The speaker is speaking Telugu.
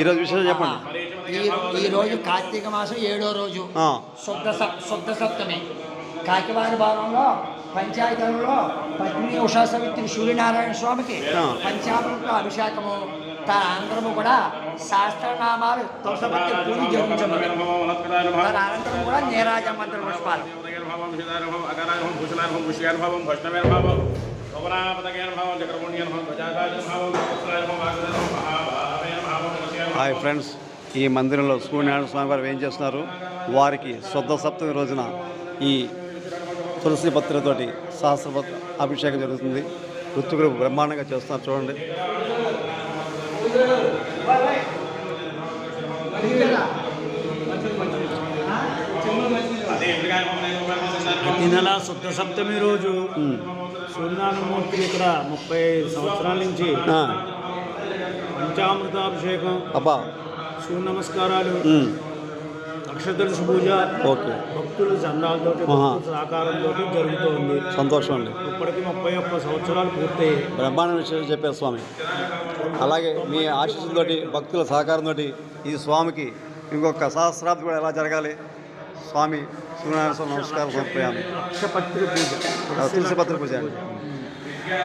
ఈరోజు విషయం చెప్పండి. ఈరోజు కార్తీక మాసం 7వ రోజు శుద్ధ సప్తమి. కాకివాడ భవనంలో పంచాయతీలో పత్ని ఉషా సవిత్రి సూర్యనారాయణ స్వామికి పంచామృత అభిషేకము అందరము కూడా శాస్త్రనామాలు తులసపత్రి పూజ జరుగుతున్నది. అనంతరం కూడా నీరాజ మంత్ర పుష్పాలు. హాయ్ ఫ్రెండ్స్, ఈ మందిరంలో సూర్యనారాయణ స్వామి వారు ఏం చేస్తున్నారు? వారికి శుద్ధ సప్తమి రోజున ఈ తులసి పత్రితోటి సహస్ర అభిషేకం జరుగుతుంది. ఋత్వికులు బ్రహ్మాండంగా చేస్తున్నారు, చూడండి. ప్రతి నెల శుద్ధ సప్తమి రోజు సూర్యనారాయణమూర్తికి ఇక్కడ 35 సంవత్సరాల నుంచి పంచామృతాభిషేకం, సూర్య నమస్కారాలు, నక్షత్ర పూజ, భక్తులు చందాలతో సహకారంతో జరుగుతుంది. సంతోషం అండి. ఇప్పటికి 31 సంవత్సరాలు పూర్తయ్యాయి. బ్రహ్మాండ విషయం చెప్పారు స్వామి. అలాగే మీ ఆశీస్సులతోటి భక్తుల సహకారంతో ఈ స్వామికి ఇంకొక సహస్రాబ్ది కూడా ఎలా జరగాలి? స్వామి సూర్యనారాయణ స్వామి నమస్కారం సమర్పయామి. తులసి పత్రి పూజ తులసి పత్రి పూజ అండి.